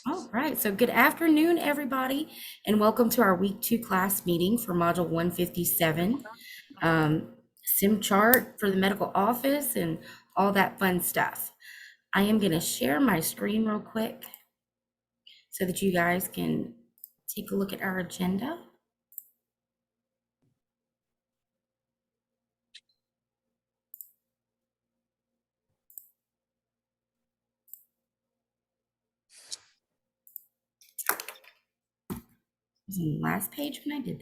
All right, so good afternoon, everybody, and welcome to our week 2 class meeting for Module 157, SIM chart for the medical office and all that fun stuff. I am going to share my screen real quick so that you guys can take a look at our agenda. It was on the last page when I did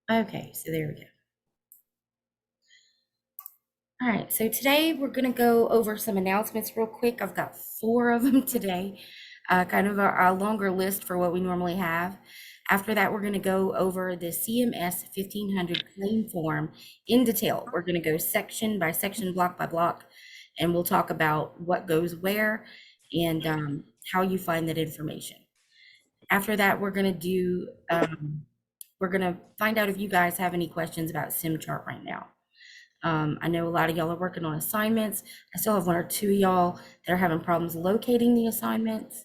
that. Okay, so there we go. All right, so today we're going to go over some announcements real quick. I've got 4 of them today, kind of a longer list for what we normally have. After that, we're going to go over the CMS 1500 claim form in detail. We're going to go section by section, block by block, and we'll talk about what goes where and how you find that information. After that, we're going to find out if you guys have any questions about SimChart right now. I know a lot of y'all are working on assignments. I still have 1 or 2 of y'all that are having problems locating the assignments.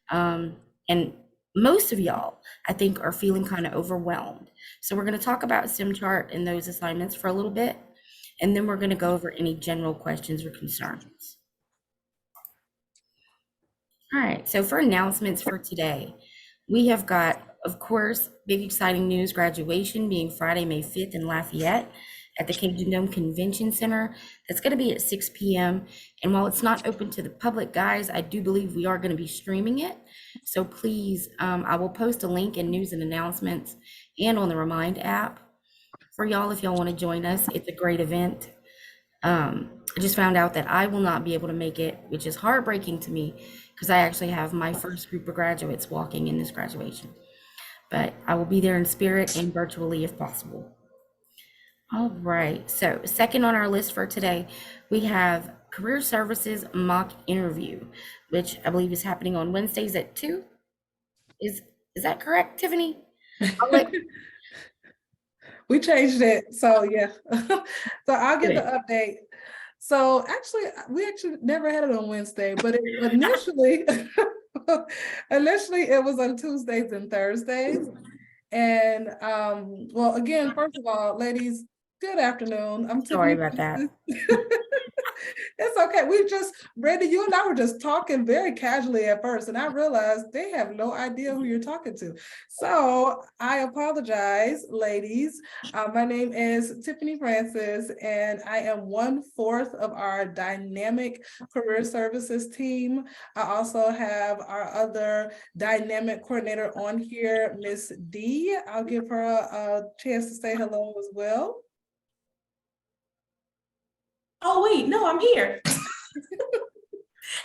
And most of y'all, I think, are feeling kind of overwhelmed. So we're going to talk about SimChart and those assignments for a little bit, and then we're going to go over any general questions or concerns. All right, so for announcements for today, we have got, of course, big exciting news, graduation being Friday, May 5th in Lafayette at the Cajun Dome Convention Center. That's going to be at 6 p.m. And while it's not open to the public, guys, I do believe we are going to be streaming it. So please, I will post a link in news and announcements and on the Remind app for y'all if y'all want to join us. It's a great event. I just found out that I will not be able to make it, which is heartbreaking to me because I actually have my first group of graduates walking in this graduation. But I will be there in spirit and virtually if possible. All right, so second on our list for today, we have Career Services mock interview, which I believe is happening on Wednesdays at 2. Is that correct, Tiffany? We changed it, so yeah. So I'll get the update. So actually, we never had it on Wednesday, but initially, initially it was on Tuesdays and Thursdays. And well, again, first of all, ladies, good afternoon. I'm Sorry Tiffany. about that. It's okay. Brandy, you and I were just talking very casually at first, and I realized they have no idea who you're talking to. So I apologize, ladies. My name is Tiffany Francis, and I am 1/4 of our dynamic career services team. I also have our other dynamic coordinator on here, Miss D. I'll give her a chance to say hello as well. Oh, wait, no, I'm here.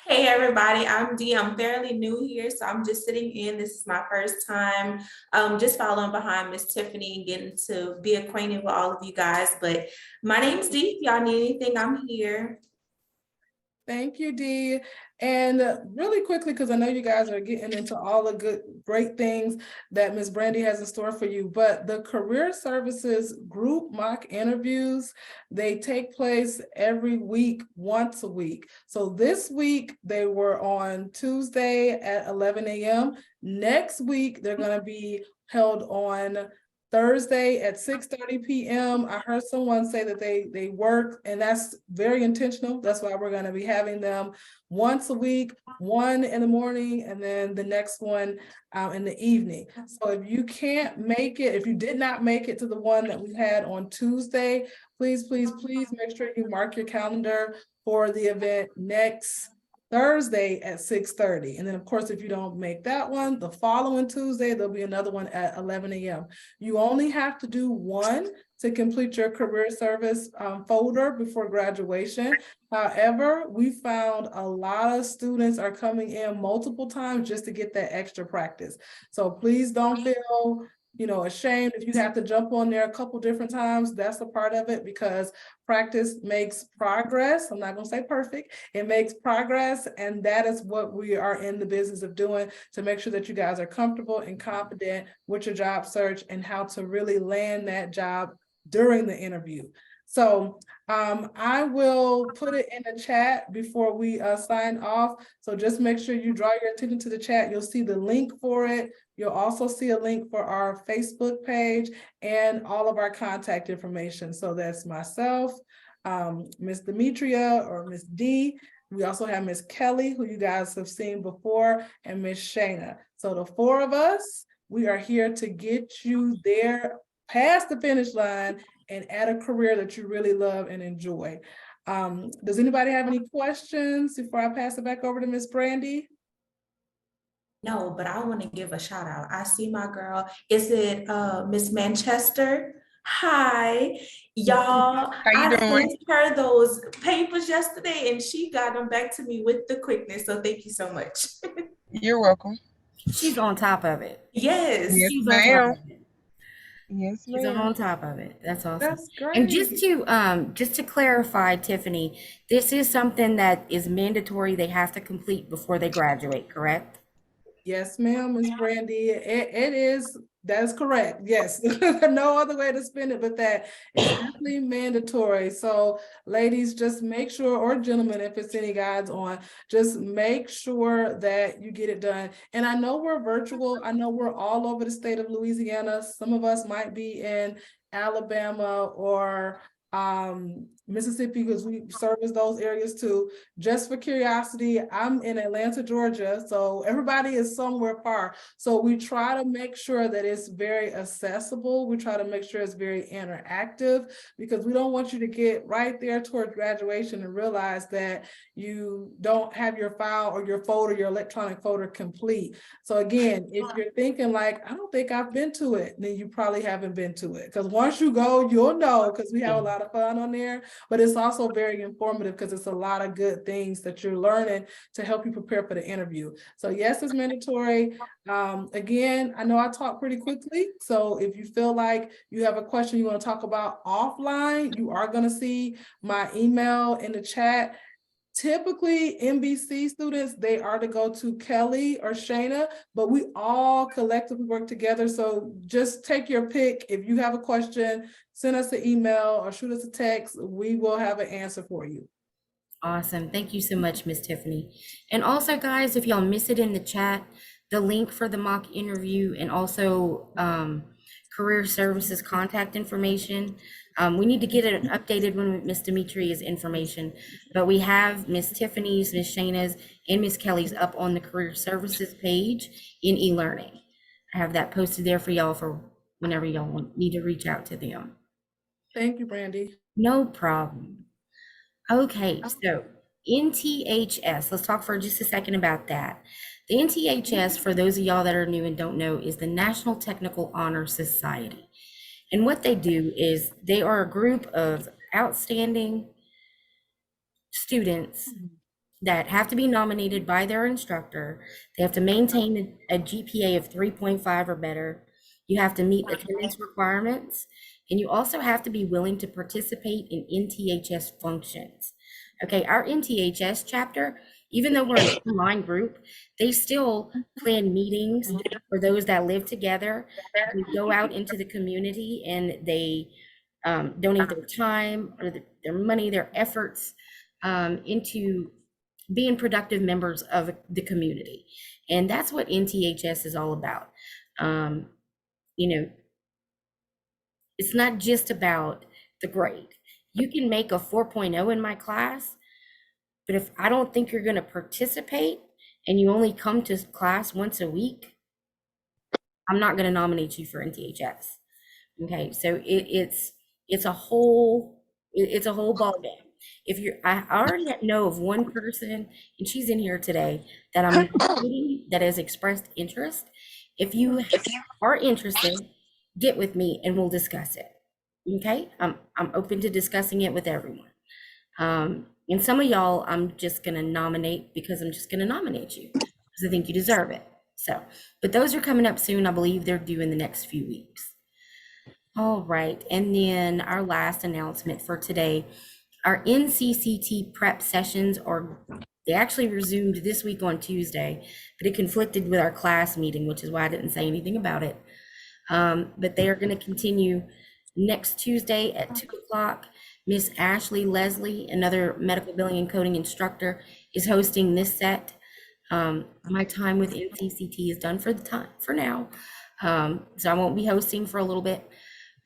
Hey, everybody, I'm Dee. I'm fairly new here, so I'm just sitting in. This is my first time just following behind Miss Tiffany and getting to be acquainted with all of you guys. But my name's Dee. If y'all need anything, I'm here. Thank you, Dee. And really quickly, because I know you guys are getting into all the great things that Ms. Brandy has in store for you, but the Career Services group mock interviews, they take place every week, once a week. So this week, they were on Tuesday at 11 a.m. Next week, they're going to be held on Thursday at 6:30 p.m. I heard someone say that they work, and that's very intentional. That's why we're going to be having them once a week, one in the morning, and then the next one in the evening. So if you can't make it, if you did not make it to the one that we had on Tuesday, please, please, please make sure you mark your calendar for the event next Thursday at 6:30. And then, of course, if you don't make that one, the following Tuesday, there'll be another one at 11 a.m. You only have to do one to complete your career service folder before graduation. However, we found a lot of students are coming in multiple times just to get that extra practice. So please don't feel ashamed if you have to jump on there a couple different times. That's a part of it because practice makes progress. I'm not going to say perfect. It makes progress. And that is what we are in the business of doing to make sure that you guys are comfortable and confident with your job search and how to really land that job during the interview. So I will put it in the chat before we sign off. So just make sure you draw your attention to the chat. You'll see the link for it. You'll also see a link for our Facebook page and all of our contact information. So that's myself, Miss Demetria or Miss D. We also have Miss Kelly, who you guys have seen before, and Miss Shayna. So the four of us, we are here to get you there past the finish line and at a career that you really love and enjoy. Does anybody have any questions before I pass it back over to Miss Brandy? No, but I want to give a shout out. I see my girl. Is it Miss Manchester? Hi, y'all. How you I doing? sent her those papers yesterday and she got them back to me with the quickness. So thank you so much. You're welcome. She's on top of it. Yes. Yes, She's on top ma'am. of it. Yes, She's ma'am. on top of it. That's awesome. That's great. And just to clarify, Tiffany, this is something that is mandatory. They have to complete before they graduate, correct? Yes, ma'am, Miss Brandy. It is, that's correct. Yes. No other way to spin it but that. It's definitely mandatory. So ladies, just make sure, or gentlemen, if it's any guys on, just make sure that you get it done. And I know we're virtual. I know we're all over the state of Louisiana. Some of us might be in Alabama or Mississippi, because we service those areas too. Just for curiosity, I'm in Atlanta, Georgia, so everybody is somewhere far. So we try to make sure that it's very accessible. We try to make sure it's very interactive, because we don't want you to get right there toward graduation and realize that you don't have your file or your folder, your electronic folder complete. So again, if you're thinking like, I don't think I've been to it, then you probably haven't been to it. Because once you go, you'll know, because we have a lot of fun on there. But it's also very informative because it's a lot of good things that you're learning to help you prepare for the interview. So yes, it's mandatory. Again, I know I talk pretty quickly. So if you feel like you have a question you want to talk about offline, you are going to see my email in the chat. Typically, MBC students, they are to go to Kelly or Shayna, but we all collectively work together. So just take your pick. If you have a question, send us an email or shoot us a text. We will have an answer for you. Awesome. Thank you so much, Miss Tiffany. And also, guys, if y'all miss it in the chat, the link for the mock interview and also career services contact information. We need to get it updated when Miss Demetria's information, but we have Miss Tiffany's, Miss Shayna's, and Miss Kelly's up on the career services page in e-learning. I have that posted there for y'all for whenever y'all need to reach out to them. Thank you, Brandy. No problem. Okay, so NTHS, let's talk for just a second about that. The NTHS, for those of y'all that are new and don't know, is the National Technical Honor Society. And what they do is they are a group of outstanding students that have to be nominated by their instructor. They have to maintain a GPA of 3.5 or better. You have to meet attendance requirements, and you also have to be willing to participate in NTHS functions. Okay, our NTHS chapter, even though we're an online group, they still plan meetings for those that live together. They go out into the community and they donate their time or their money, their efforts into being productive members of the community. And that's what NTHS is all about. You know, it's not just about the grade. You can make a 4.0 in my class, but if I don't think you're going to participate and you only come to class once a week, I'm not going to nominate you for NTHS. Okay, so it's a whole ball game. If I already know of one person, and she's in here today, that I'm nominating that has expressed interest. If you are interested, get with me and we'll discuss it. Okay, I'm open to discussing it with everyone. And some of y'all, I'm just gonna nominate because I'm just gonna nominate you because I think you deserve it. So, but those are coming up soon. I believe they're due in the next few weeks. All right, and then our last announcement for today, our NCCT prep sessions they actually resumed this week on Tuesday, but it conflicted with our class meeting, which is why I didn't say anything about it. But they are going to continue next Tuesday at 2 o'clock. Miss Ashley Leslie, another medical billing and coding instructor, is hosting this set. My time with NCCT is done for the time for now. So I won't be hosting for a little bit,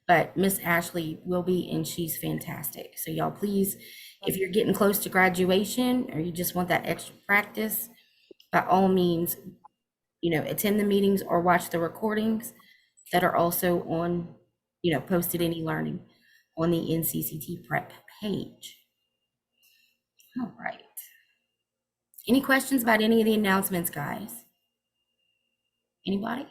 but Miss Ashley will be, and she's fantastic. So y'all, please, if you're getting close to graduation or you just want that extra practice, by all means, attend the meetings or watch the recordings that are also on, posted in e-learning on the NCCT prep page. All right. Any questions about any of the announcements, guys? Anybody?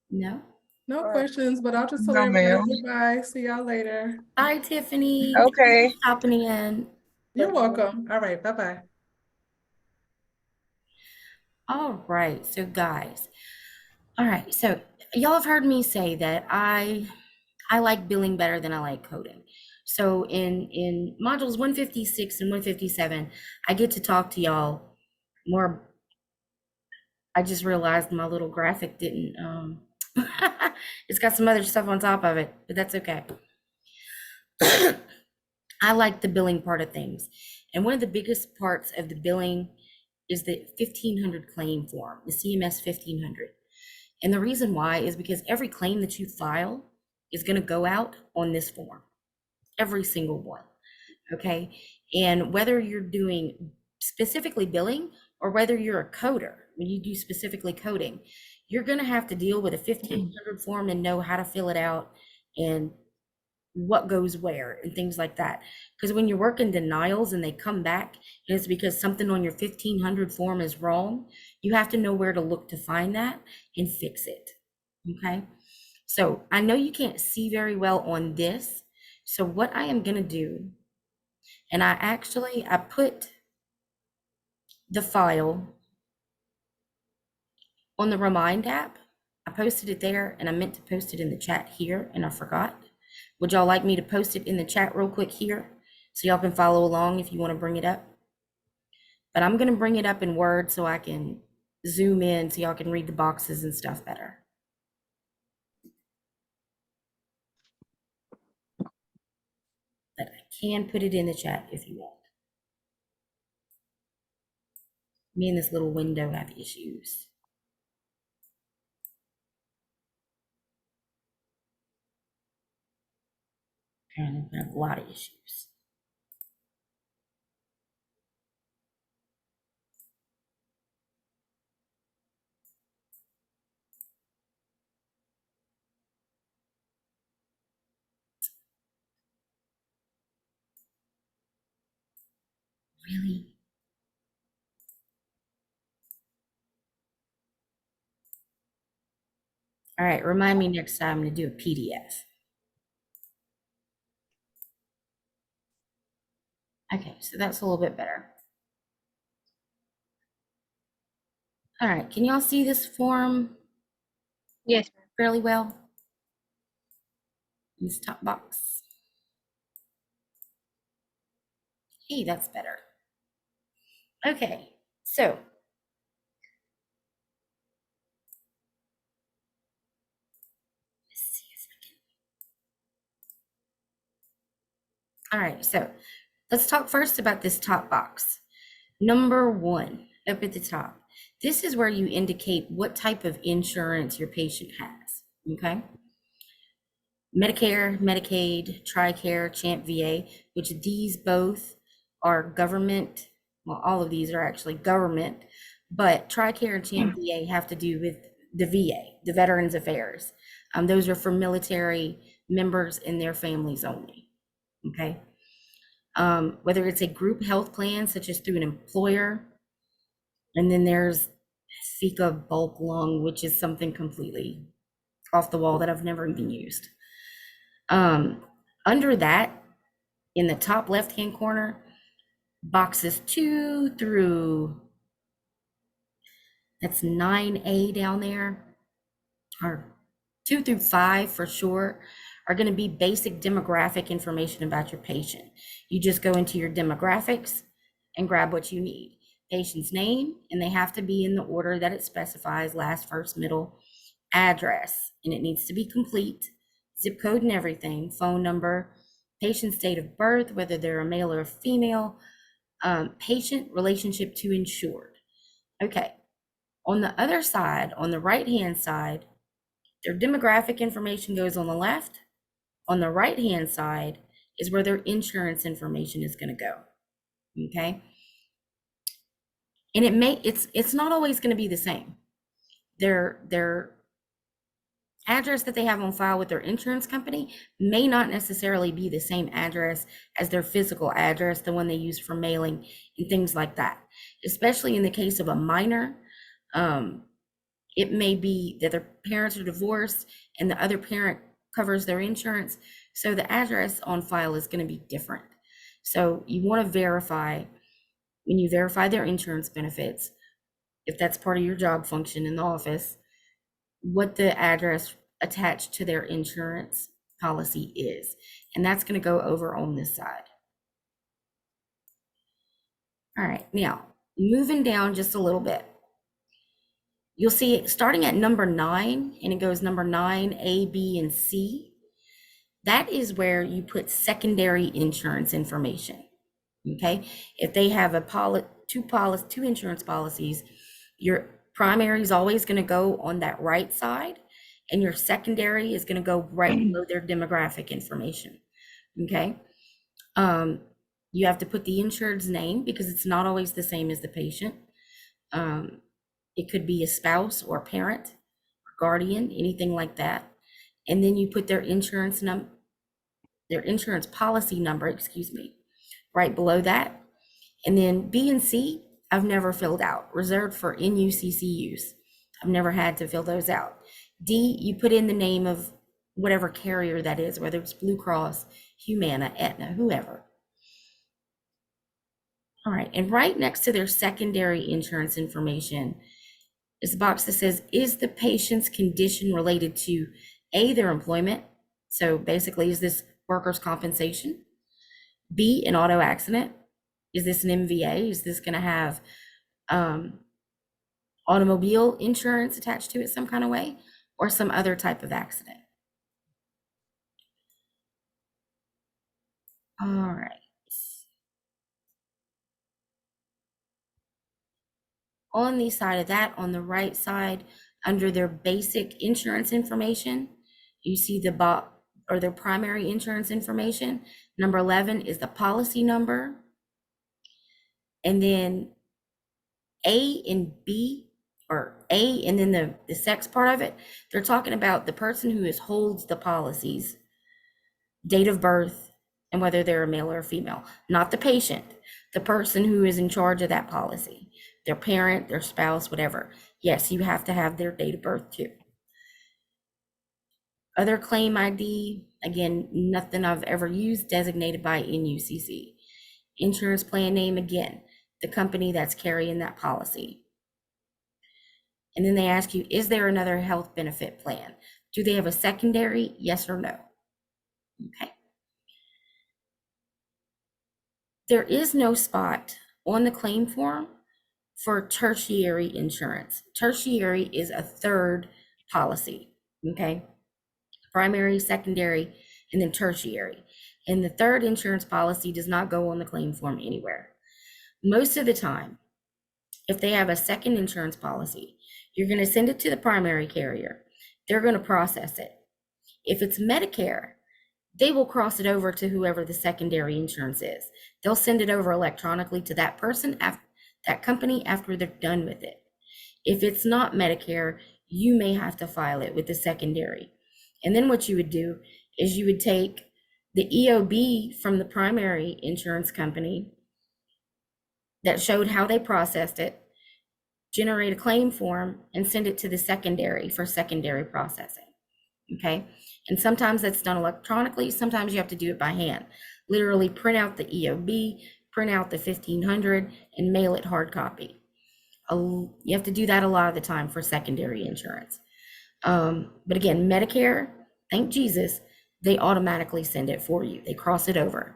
No? No questions, but I'll just tell No, everybody ma'am. goodbye. See y'all later. Bye, Tiffany. Okay. Stopping in. You're welcome. All right, bye-bye. All right, so guys, all right, so y'all have heard me say that I like billing better than I like coding. So in modules 156 and 157, I get to talk to y'all more. I just realized my little graphic didn't, it's got some other stuff on top of it, but that's okay. I like the billing part of things. And one of the biggest parts of the billing is the 1500 claim form, the CMS 1500. And the reason why is because every claim that you file is going to go out on this form, every single one. Okay. And whether you're doing specifically billing or whether you're a coder, when you do specifically coding, you're going to have to deal with a 1500 form and know how to fill it out and what goes where and things like that. Because when you're working denials and they come back and it's because something on your 1500 form is wrong, you have to know where to look to find that and fix it. Okay. So I know you can't see very well on this. So what I am going to do, and I put the file on the Remind app. I posted it there and I meant to post it in the chat here and I forgot. Would y'all like me to post it in the chat real quick here so y'all can follow along if you want to bring it up? But I'm going to bring it up in Word so I can zoom in so y'all can read the boxes and stuff better. But I can put it in the chat if you want. Me and this little window have issues. Apparently we have a lot of issues. Really? All right, remind me next time to do a PDF. Okay, so that's a little bit better. All right, can y'all see this form? Yes. Fairly well? In this top box. Hey, that's better. Okay, so let's see if I can. All right, so let's talk first about this top box. Number 1, up at the top. This is where you indicate what type of insurance your patient has, okay? Medicare, Medicaid, TRICARE, CHAMP VA, which these both are government. Well, all of these are actually government, but TRICARE and CHAMP VA have to do with the VA, the Veterans Affairs. Those are for military members and their families only, okay? Whether it's a group health plan, such as through an employer, and then there's FICA bulk lung, which is something completely off the wall that I've never even used. Under that, in the top left-hand corner, boxes 2 through, that's 9A down there, or 2 through 5 for sure, are going to be basic demographic information about your patient. You just go into your demographics and grab what you need. Patient's name, and they have to be in the order that it specifies, last, first, middle, address, and it needs to be complete, zip code and everything, phone number, patient's date of birth, whether they're a male or a female, patient relationship to insured. Okay. On the other side, on the right-hand side, their demographic information goes on the left. On the right-hand side is where their insurance information is going to go. Okay. And it's not always going to be the same. Their address that they have on file with their insurance company may not necessarily be the same address as their physical address, the one they use for mailing and things like that. Especially in the case of a minor, it may be that their parents are divorced and the other parent covers their insurance. So the address on file is going to be different. So you want to verify, when you verify their insurance benefits, if that's part of your job function in the office, what the address attached to their insurance policy is. And that's going to go over on this side. All right, now moving down just a little bit. You'll see it starting at number 9, and it goes number 9, A, B, and C. That is where you put secondary insurance information. Okay, if they have two insurance policies, your primary is always going to go on that right side, and your secondary is going to go right below their demographic information. Okay, you have to put the insured's name because it's not always the same as the patient. It could be a spouse or a parent, or guardian, anything like that. And then you put their insurance policy number, right below that. And then B and C, I've never filled out, reserved for NUCC use. I've never had to fill those out. D, you put in the name of whatever carrier that is, whether it's Blue Cross, Humana, Aetna, whoever. All right, and right next to their secondary insurance information is a box that says, is the patient's condition related to A, their employment? So basically, is this workers' compensation? B, an auto accident? Is this an MVA? Is this going to have automobile insurance attached to it some kind of way, or some other type of accident? All right. On the side of that, on the right side, under their basic insurance information, you see the or their primary insurance information. Number 11 is the policy number. And then A and B, or A and then the sex part of it, they're talking about the person who holds the policies, date of birth, and whether they're a male or a female, not the patient, the person who is in charge of that policy, their parent, their spouse, whatever. Yes, you have to have their date of birth too. Other claim ID, again, nothing I've ever used, designated by NUCC. Insurance plan name, again, the company that's carrying that policy. And then they ask you, is there another health benefit plan? Do they have a secondary, yes or no? Okay. There is no spot on the claim form for tertiary insurance. Tertiary is a third policy, okay? Primary, secondary, and then tertiary. And the third insurance policy does not go on the claim form anywhere. Most of the time, if they have a second insurance policy, you're going to send it to the primary carrier. They're going to process it. If it's Medicare, they will cross it over to whoever the secondary insurance is. They'll send it over electronically to that person, that company, after they're done with it. If it's not Medicare, you may have to file it with the secondary. And then what you would do is you would take the EOB from the primary insurance company that showed how they processed it, generate a claim form, and send it to the secondary for secondary processing. Okay. And sometimes that's done electronically. Sometimes you have to do it by hand. Literally print out the EOB, print out the 1500, and mail it hard copy. You have to do that a lot of the time for secondary insurance. But again, Medicare, thank Jesus, they automatically send it for you. They cross it over.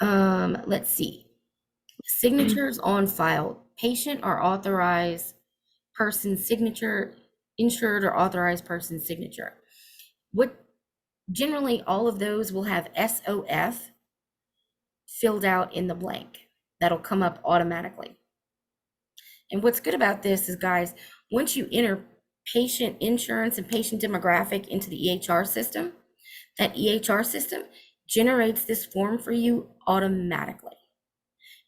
Let's see. Signatures on file. Patient or authorized person signature, insured or authorized person signature. What Generally, all of those will have SOF filled out in the blank. That'll come up automatically. And what's good about this is, guys, once you enter patient insurance and patient demographic into the EHR system, that EHR system generates this form for you automatically.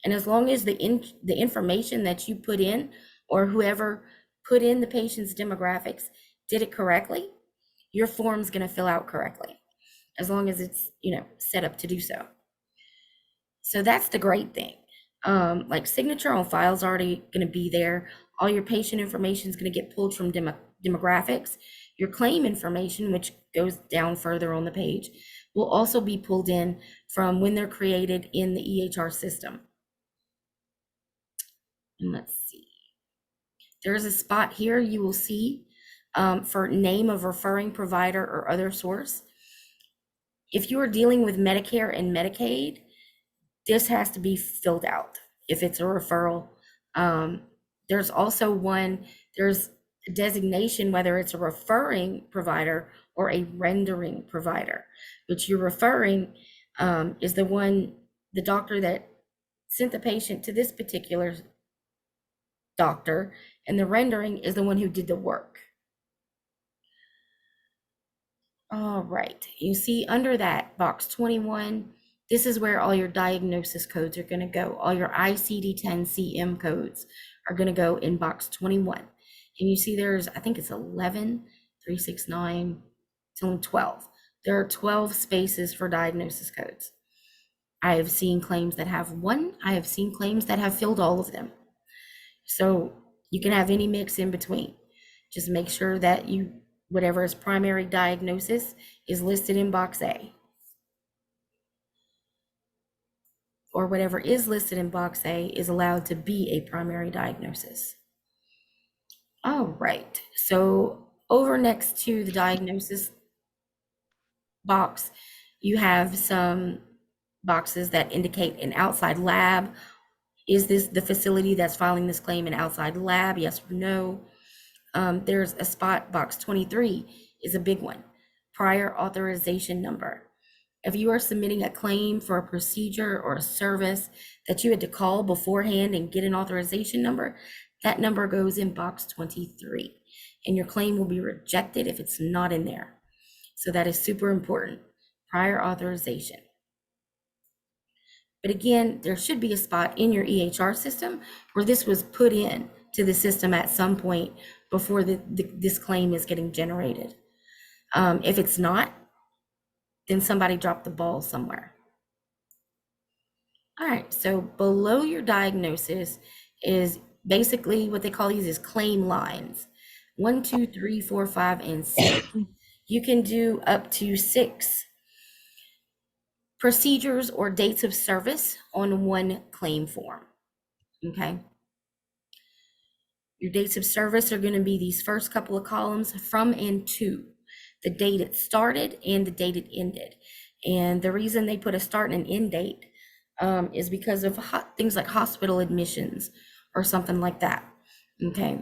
And as long as the information that you put in, or whoever put in the patient's demographics did it correctly, your form's going to fill out correctly, as long as it's, set up to do so. So that's the great thing. Like signature on file is already going to be there. All your patient information is going to get pulled from demographics. Your claim information, which goes down further on the page, will also be pulled in from when they're created in the EHR system. And let's see. There's a spot here you will see for name of referring provider or other source. If you are dealing with Medicare and Medicaid, this has to be filled out if it's a referral. There's also there's a designation, whether it's a referring provider or a rendering provider, which you're referring is the doctor that sent the patient to this particular doctor, and the rendering is the one who did the work. All right, you see under that box 21, this is where all your diagnosis codes are going to go. All your ICD-10-CM codes are going to go in box 21. And you see there's, I think it's 11, 3, 6, 9, till 12. There are 12 spaces for diagnosis codes. I have seen claims that have one. I have seen claims that have filled all of them. So you can have any mix in between. Just make sure that whatever is primary diagnosis is listed in box A. Or whatever is listed in box A is allowed to be a primary diagnosis. All right, so over next to the diagnosis box, you have some boxes that indicate an outside lab. Is this the facility that's filing this claim an outside lab? Yes or no? There's a spot, box 23 is a big one. Prior authorization number. If you are submitting a claim for a procedure or a service that you had to call beforehand and get an authorization number, that number goes in box 23, and your claim will be rejected if it's not in there. So that is super important. Prior authorization. But again, there should be a spot in your EHR system where this was put in to the system at some point before this claim is getting generated. If it's not, then somebody dropped the ball somewhere. All right, so below your diagnosis is basically what they call these is claim lines. 1, 2, 3, 4, 5, and 6. You can do up to 6 procedures or dates of service on one claim form. Okay. Your dates of service are going to be these first couple of columns, from and to, the date it started and the date it ended. And the reason they put a start and an end date is because of things like hospital admissions or something like that. Okay.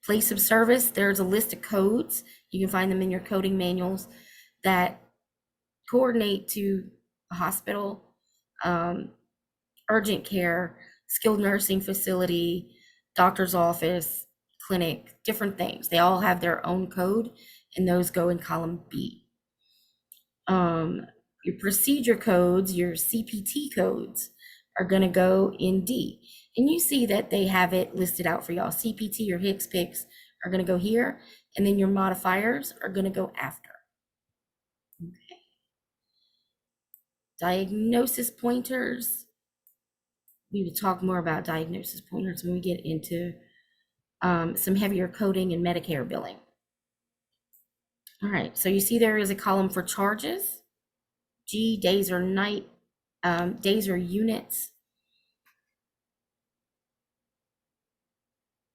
Place of service, there's a list of codes. You can find them in your coding manuals that coordinate to a hospital, urgent care, skilled nursing facility, doctor's office, clinic, different things. They all have their own code, and those go in column B. Your procedure codes, your CPT codes, are going to go in D. And you see that they have it listed out for y'all. CPT or HCPCS are going to go here, and then your modifiers are going to go after. Okay. Diagnosis pointers. We will talk more about diagnosis pointers when we get into some heavier coding and Medicare billing. All right, so you see there is a column for charges. G, days or night, days or units.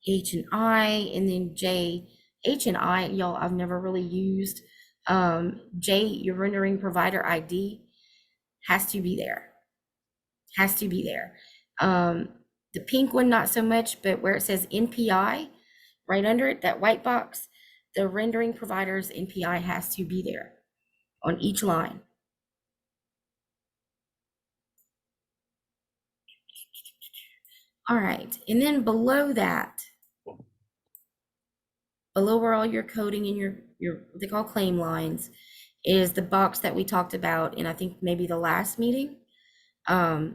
H and I, and then J. H and I, y'all, I've never really used. J, your rendering provider ID, has to be there. Has to be there. The pink one, not so much, but where it says NPI, right under it, that white box, the rendering provider's NPI has to be there. on each line. All right, and then below that, below where all your coding and your what they call claim lines, is the box that we talked about in, I think, maybe the last meeting. The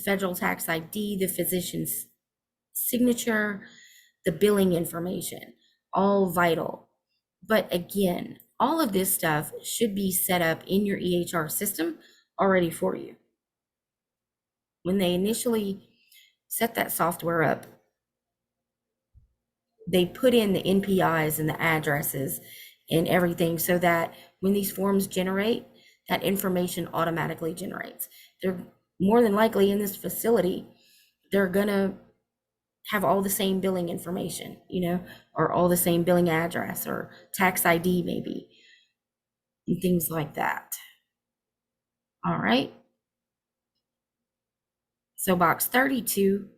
federal tax ID, the physician's signature, the billing information, all vital. But again, all of this stuff should be set up in your EHR system already for you. When they initially set that software up, they put in the NPIs and the addresses and everything so that when these forms generate, that information automatically generates. They're more than likely in this facility, they're gonna have all the same billing information, or all the same billing address or tax ID maybe, and things like that. All right. So box 32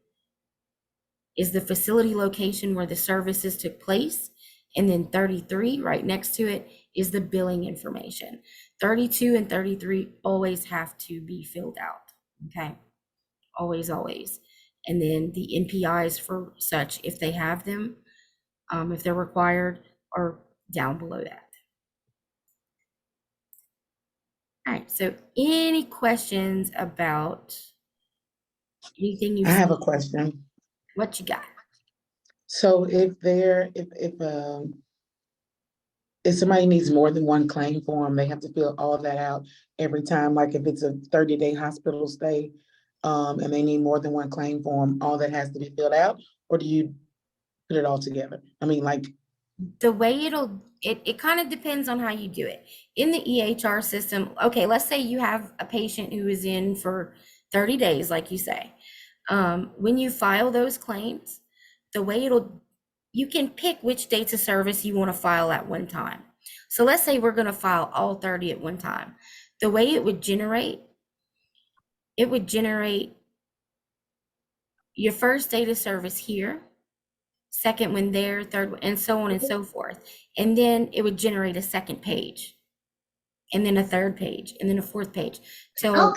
is the facility location where the services took place. And then 33, right next to it, is the billing information. 32 and 33 always have to be filled out, okay? Always, always. And then the NPIs for such, if they have them, if they're required, are down below that. All right, so any questions about anything you I have a see? question. What you got? So if somebody needs more than one claim form, they have to fill all that out every time. Like if it's a 30-day hospital stay, and they need more than one claim form, all that has to be filled out, or do you put it all together? I mean, like, The way it kind of depends on how you do it. In the EHR system, okay, let's say you have a patient who is in for 30 days, like you say. When you file those claims, the way you can pick which dates of service you want to file at one time. So let's say we're going to file all 30 at one time. The way it would generate your first date of service here, second one there, third one, and so on and so forth. And then it would generate a second page, and then a third page, and then a fourth page. So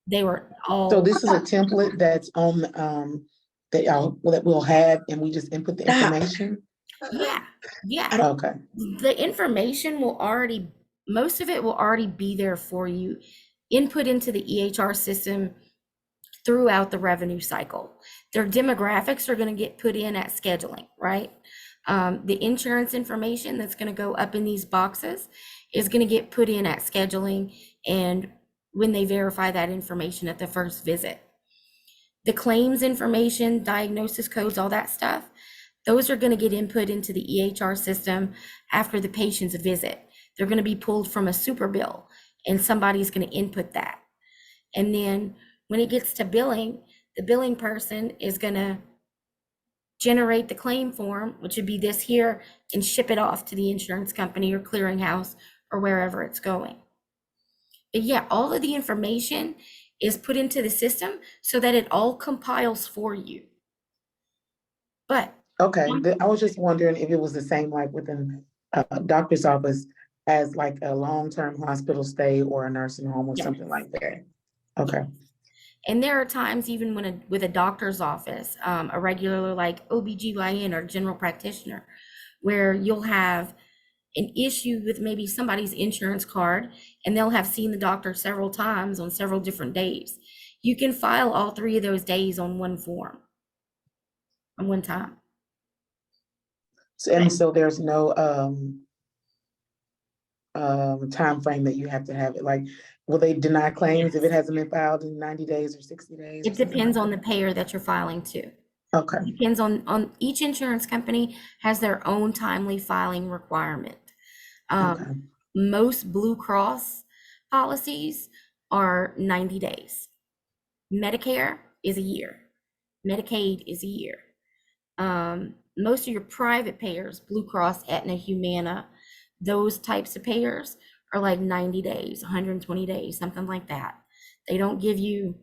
they were all. so this is a template that's on, that we'll have, and we just input the information? Yeah. Okay, The information most of it will already be there for you, input into the EHR system throughout the revenue cycle. Their demographics are going to get put in at scheduling, right? The insurance information that's going to go up in these boxes is going to get put in at scheduling, and when they verify that information at the first visit. The claims information, diagnosis codes, all that stuff, those are going to get input into the EHR system after the patient's visit. They're going to be pulled from a super bill, and somebody's going to input that. And then when it gets to billing, the billing person is going to generate the claim form, which would be this here, and ship it off to the insurance company or clearinghouse or wherever it's going. But yeah, all of the information is put into the system so that it all compiles for you. But okay. I was just wondering if it was the same like within a doctor's office as like a long-term hospital stay or a nursing home or Yes. something like that. Okay, And there are times even when with a doctor's office, a regular like OBGYN or general practitioner, where you'll have an issue with maybe somebody's insurance card and they'll have seen the doctor several times on several different days. You can file all 3 of those days on one form, on one time. so there's no time frame that you have to have it, like, will they deny claims if it hasn't been filed in 90 days or 60 days? It depends on the payer that you're filing to. Okay, Depends on each insurance company has their own timely filing requirement. okay, Most Blue Cross policies are 90 days. Medicare is a year. Medicaid is a year. Most of your private payers, Blue Cross, Aetna, Humana, those types of payers are like 90 days, 120 days, something like that. They don't give you,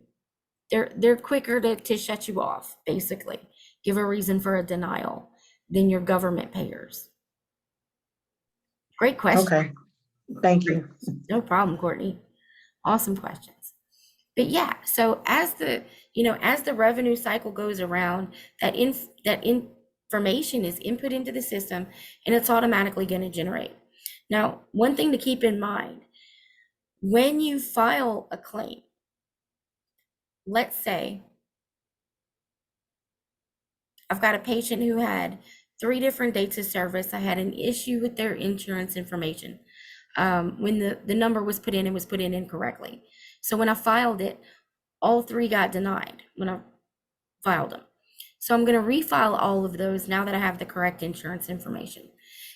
they're quicker to shut you off, basically, give a reason for a denial than your government payers. Great question. okay. Thank you. No problem, Courtney. Awesome questions. But yeah, so as the, as the revenue cycle goes around, that information is input into the system and it's automatically going to generate. Now, one thing to keep in mind, when you file a claim, let's say I've got a patient who had 3 different dates of service. I had an issue with their insurance information. When the number was put in, it was put in incorrectly. So when I filed it, all 3 got denied when I filed them. So I'm going to refile all of those now that I have the correct insurance information.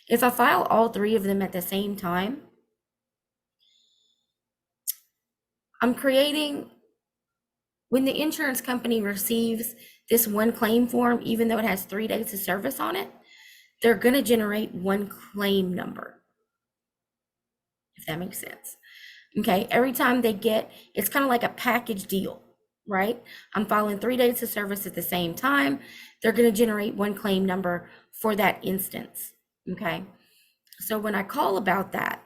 If I file all 3 of them at the same time, I'm creating, when the insurance company receives this one claim form, even though it has 3 days of service on it, they're going to generate one claim number, if that makes sense. Okay, every time they get, it's kind of like a package deal, right? I'm filing 3 days of service at the same time. They're going to generate one claim number for that instance. Okay, so when I call about that,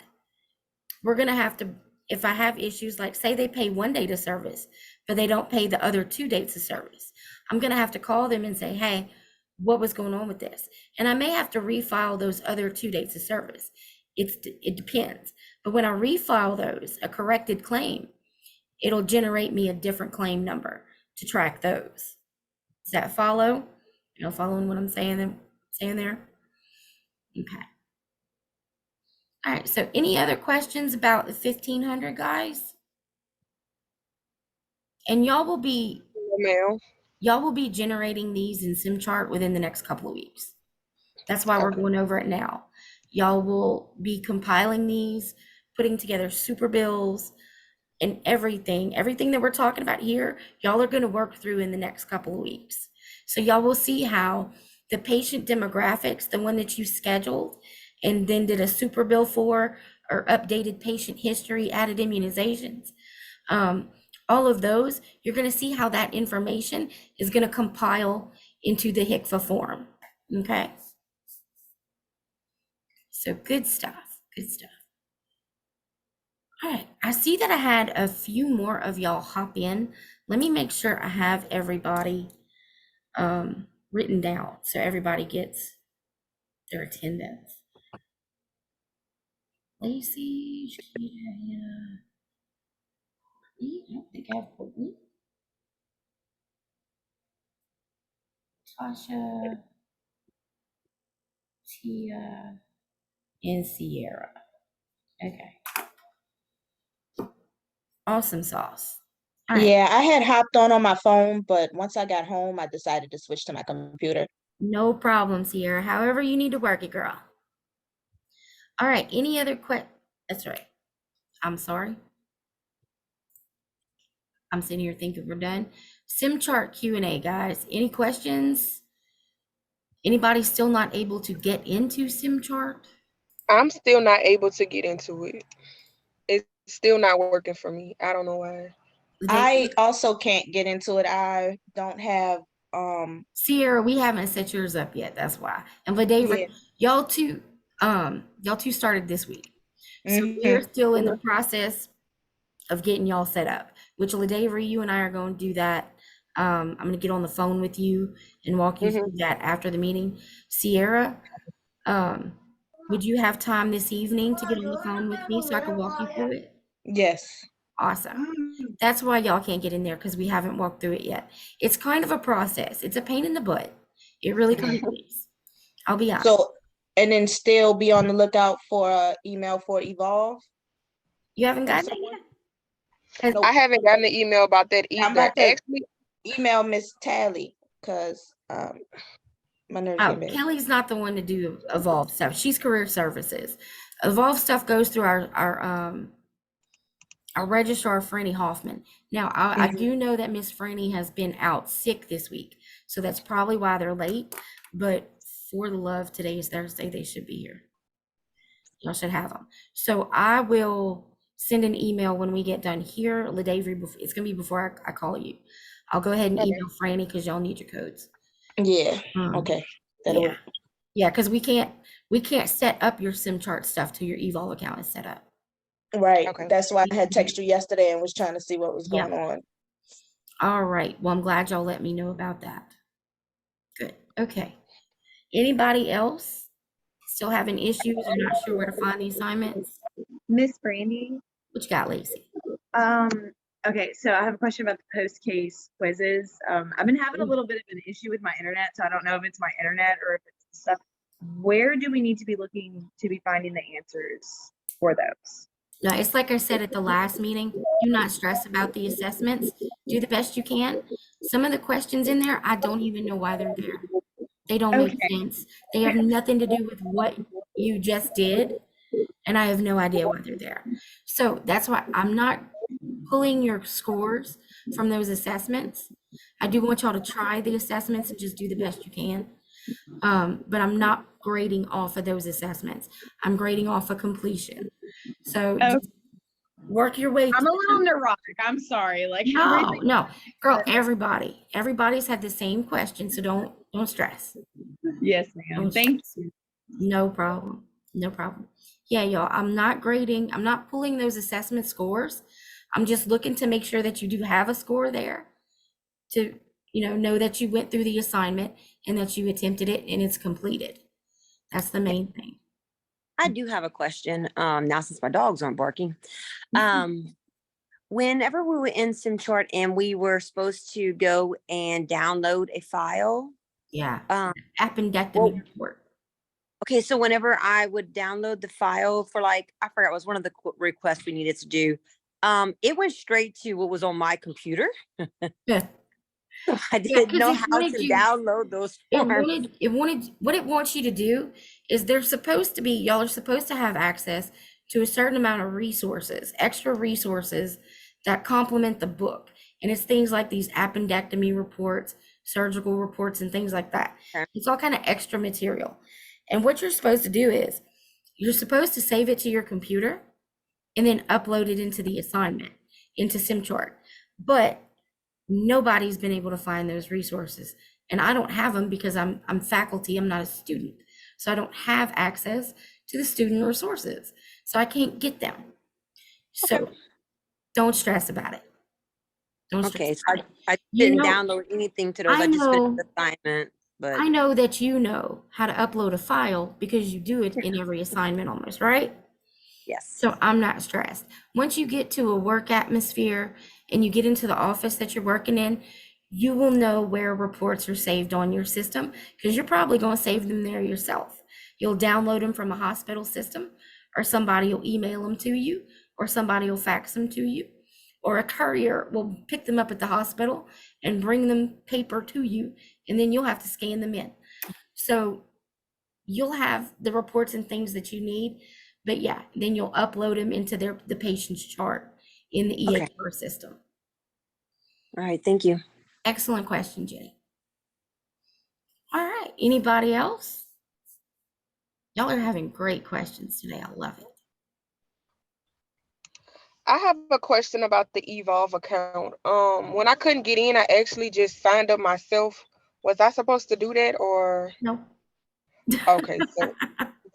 we're going to have to, if I have issues, like say they pay 1 date of service, but they don't pay the other 2 dates of service, I'm going to have to call them and say, hey, what was going on with this? And I may have to refile those other 2 dates of service. It depends. But when I refile those, a corrected claim, it'll generate me a different claim number to track those. Does that follow? Following what I'm saying there? Okay. All right, so any other questions about the 1500, guys? And y'all will be generating these in SimChart within the next couple of weeks. That's why we're going over it now. Y'all will be compiling these, putting together super bills and everything that we're talking about here, y'all are going to work through in the next couple of weeks. So y'all will see how the patient demographics, the one that you scheduled and then did a super bill for, or updated patient history, added immunizations, all of those, you're going to see how that information is going to compile into the HCFA form. Okay. So good stuff. Good stuff. All right. I see that I had a few more of y'all hop in. Let me make sure I have everybody written down so everybody gets their attendance. Lacey, I don't think I have Courtney. Tasha, Tia, and Sierra. Okay. Awesome sauce. All right. Yeah, I had hopped on my phone, but once I got home, I decided to switch to my computer. No problem, Sierra. However you need to work it, girl. All right. Any other That's right. I'm sorry. I'm sitting here thinking we're done. SimChart Q&A, guys. Any questions? Anybody still not able to get into SimChart? I'm still not able to get into it. It's still not working for me. I don't know why. I also can't get into it. I don't have Sierra, we haven't set yours up yet. That's why. And Ladavra, y'all two started this week. So we're still in the process of getting y'all set up, which Ladavra, you and I are going to do that. I'm going to get on the phone with you and walk you through that after the meeting. Sierra, would you have time this evening to get on the phone with me so I can walk you through it? Yes. Awesome. That's why y'all can't get in there, because we haven't walked through it yet. It's kind of a process. It's a pain in the butt. It really kind of is. I'll be honest. So, and then still be on the lookout for an email for Evolve. You haven't gotten it yet? I haven't gotten an email about that either. I'm about to Actually, email Miss Tally because my nerves Oh, get bad. Kelly's not the one to do Evolve stuff. She's career services. Evolve stuff goes through our registrar, Franny Hoffman. Now, I do know that Miss Franny has been out sick this week, so that's probably why they're late. But for the love, today is Thursday. They should be here. Y'all should have them. So I will send an email when we get done here. Ladavri, it's going to be before I call you. I'll go ahead and email Franny because y'all need your codes. Yeah. Okay. That'll work. Yeah, because we can't set up your SimChart stuff till your Evol account is set up. Right, Okay. that's why I had texted you yesterday and was trying to see what was Yeah. going on. All right. Well, I'm glad y'all let me know about that. Good. Okay. Anybody else still having issues or not sure where to find the assignments? Miss Brandy. What you got, Lacey? Um, okay, so I have a question about the post-case quizzes. I've been having a little bit of an issue with my internet, so I don't know if it's my internet or if it's stuff. Where do we need to be looking to be finding the answers for those? No, it's like I said at the last meeting, do not stress about the assessments. Do the best you can. Some of the questions in there, I don't even know why they're there. They don't make Okay. sense. They have nothing to do with what you just did, and I have no idea why they're there. So that's why I'm not pulling your scores from those assessments. I do want y'all to try the assessments and just do the best you can. But I'm not grading off of those assessments. I'm grading off of completion. So Okay. just work your way. I'm a through little them. neurotic. I'm sorry. Like No, everything. no, girl, everybody's had the same question, so don't stress. Yes, ma'am. Don't Thank stress. No problem. No problem. Yeah, y'all, I'm not grading, I'm not pulling those assessment scores. I'm just looking to make sure that you do have a score there to, know that you went through the assignment and that you attempted it and it's completed. That's the main thing. I do have a question, now since my dogs aren't barking. Whenever we were in SimChart and we were supposed to go and download a file, Yeah, well, appendectomy report. okay, so whenever I would download the file for I forgot, it was one of the requests we needed to do. It went straight to what was on my computer. Yeah. So I Yeah, didn't 'cause know it how wanted to you- download those forms. What it wants you to do is y'all are supposed to have access to a certain amount of resources, extra resources that complement the book. And it's things like these appendectomy reports, surgical reports, and things like that. Okay. It's all kind of extra material. And what you're supposed to do is you're supposed to save it to your computer and then upload it into the assignment, into SimChart. But nobody's been able to find those resources. And I don't have them because I'm faculty, I'm not a student. So I don't have access to the student resources. So I can't get them. So don't stress about it. Don't stress Okay, so about it. I You didn't know- download anything to those. I I just finished know- the assignment, but I know that you know how to upload a file because you do it in every assignment almost, right? yes. So I'm not stressed. Once you get to a work atmosphere and you get into the office that you're working in, you will know where reports are saved on your system because you're probably going to save them there yourself. You'll download them from a hospital system, or somebody will email them to you, or somebody will fax them to you, or a courier will pick them up at the hospital and bring them paper to you, and then you'll have to scan them in. So you'll have the reports and things that you need, but yeah, then you'll upload them into the patient's chart in the Okay. EHR system. All right, thank you. Excellent question, Jenny. All right, anybody else? Y'all are having great questions today. I love it. I have a question about the Evolve account. When I couldn't get in, I actually just signed up myself. Was I supposed to do that or? No. Okay, so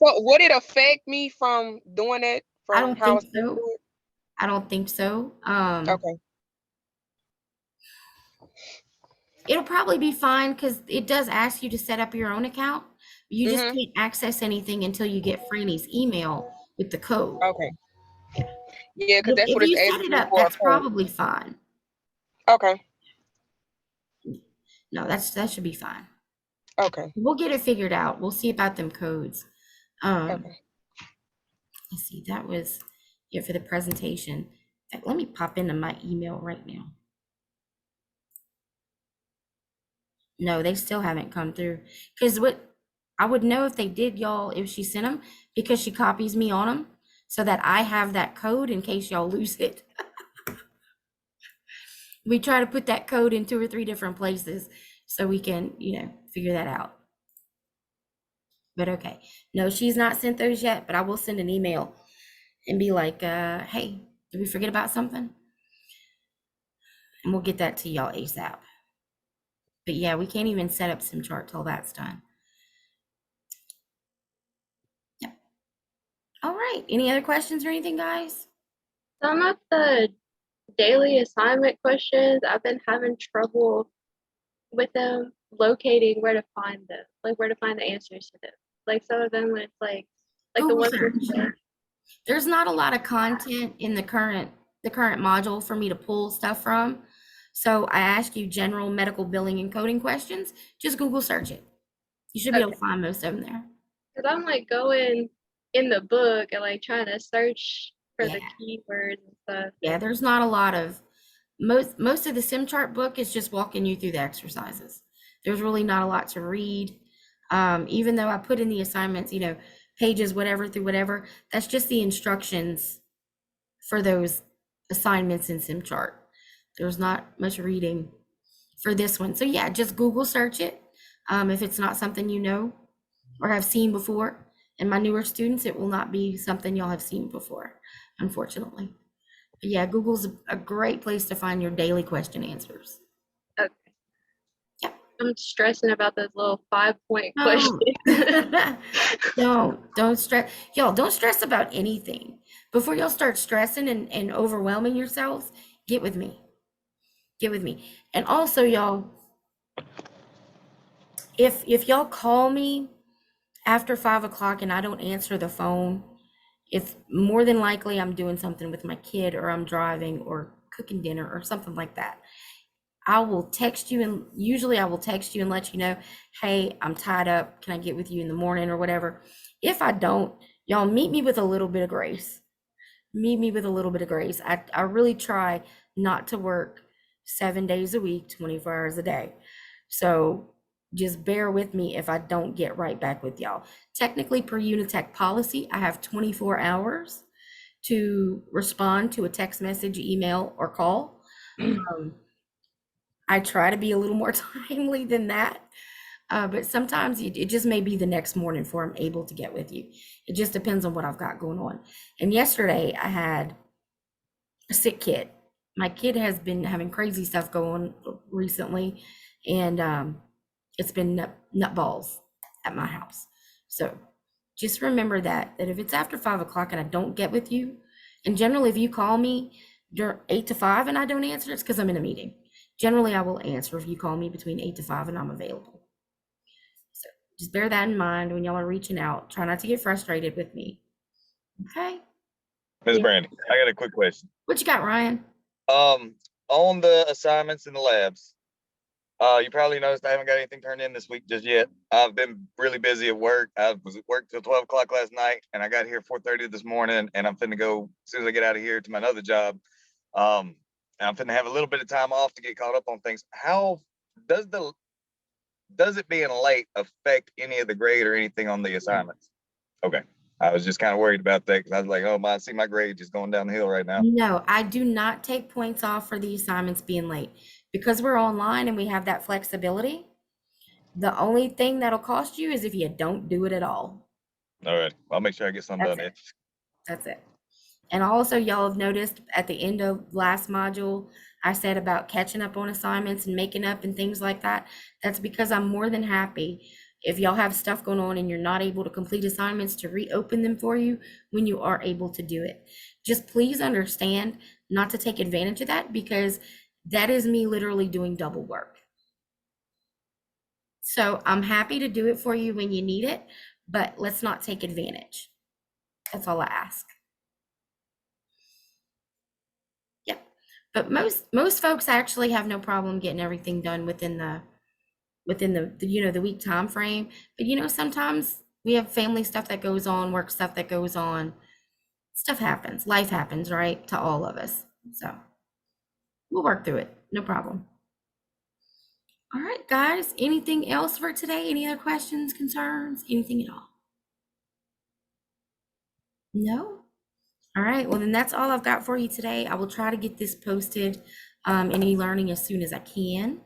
would it affect me from doing it? I don't how think so. do it? I don't think so. Okay, It'll probably be fine because it does ask you to set up your own account. You just Mhm. can't access anything until you get Franny's email with the code. okay. Yeah, because that's If what it's you set asking it me up, for. that's probably fine. Okay, No, that should be fine. okay, We'll get it figured out. We'll see about them codes. okay. Let's see, that was it for the presentation. In fact, let me pop into my email right now. No, they still haven't come through. Because what I would know if they did, y'all, if she sent them, because she copies me on them so that I have that code in case y'all lose it. We try to put that code in 2 or 3 different places so we can, figure that out. But okay, no, she's not sent those yet, but I will send an email and be like, hey, did we forget about something? And we'll get that to y'all ASAP. But yeah, we can't even set up SimChart till that's done. Yep. All right, any other questions or anything, guys? Some of the daily assignment questions, I've been having trouble with them locating where to find them, like where to find the answers to them. Like some of them when it's like the Google ones search. with the- There's not a lot of content in the current module for me to pull stuff from. So I ask you general medical billing and coding questions, just Google search it. You should be able to find most of them there. Cause I'm like going in the book and like trying to search for the keywords and stuff. Yeah, there's not a lot of, most of the SimChart book is just walking you through the exercises. There's really not a lot to read. Even though I put in the assignments, you know, pages, whatever through whatever, that's just the instructions for those assignments in SimChart. There's not much reading for this one. So yeah, just Google search it. If it's not something you know or have seen before. And my newer students, it will not be something y'all have seen before, unfortunately. But yeah, Google's a great place to find your daily question answers. Okay. Yep. I'm stressing about those little 5-point Oh. questions. Don't stress. Y'all, don't stress about anything. Before y'all start stressing and overwhelming yourselves, get with me. Get with me. And also, y'all, if y'all call me after 5 o'clock and I don't answer the phone, if more than likely I'm doing something with my kid or I'm driving or cooking dinner or something like that. I will text you, and usually I will text you and let you know, hey, I'm tied up. Can I get with you in the morning or whatever? If I don't, y'all meet me with a little bit of grace. Meet me with a little bit of grace. I really try not to work 7 days a week, 24 hours a day. So just bear with me if I don't get right back with y'all. Technically, per Unitech policy, I have 24 hours to respond to a text message, email, or call. I try to be a little more timely than that, but sometimes it just may be the next morning before I'm able to get with you. It just depends on what I've got going on. And yesterday I had a sick kid. My kid has been having crazy stuff going on recently, and it's been nutballs at my house. So just remember that if it's after 5 o'clock and I don't get with you, and generally if you call me during 8 to 5 and I don't answer, it's because I'm in a meeting. Generally, I will answer if you call me between 8 to 5 and I'm available. So just bear that in mind when y'all are reaching out. Try not to get frustrated with me. Okay? Ms. Brandy, I got a quick question. What you got, Ryan? On the assignments in the labs, you probably noticed I haven't got anything turned in this week just yet. I've been really busy at work. I was at work till 12 o'clock last night, and I got here 4:30 this morning, and I'm finna go, as soon as I get out of here, to my other job. I'm finna have a little bit of time off to get caught up on things. How does it being late affect any of the grade or anything on the assignments? Okay. I was just kind of worried about that because I was like, oh, I see my grade just going down the hill right now. No, I do not take points off for the assignments being late. Because we're online and we have that flexibility, the only thing that'll cost you is if you don't do it at all. All right. I'll make sure I get some done. That's it. And also, y'all have noticed at the end of last module, I said about catching up on assignments and making up and things like that. That's because I'm more than happy if y'all have stuff going on and you're not able to complete assignments to reopen them for you when you are able to do it. Just please understand not to take advantage of that, because that is me literally doing double work. So I'm happy to do it for you when you need it, but let's not take advantage. That's all I ask. But most folks actually have no problem getting everything done within the the week time frame. But sometimes we have family stuff that goes on, work stuff that goes on. Stuff happens, life happens, right? To all of us. So we'll work through it, no problem. All right, guys, anything else for today? Any other questions, concerns, anything at all? No? All right, well then that's all I've got for you today. I will try to get this posted in eLearning as soon as I can.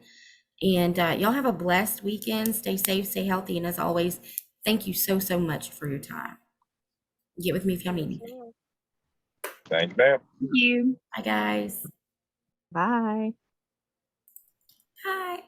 And y'all have a blessed weekend. Stay safe, stay healthy. And as always, thank you so much for your time. Get with me if y'all need anything. Thank you, ma'am. Thank you. Bye, guys. Bye. Bye.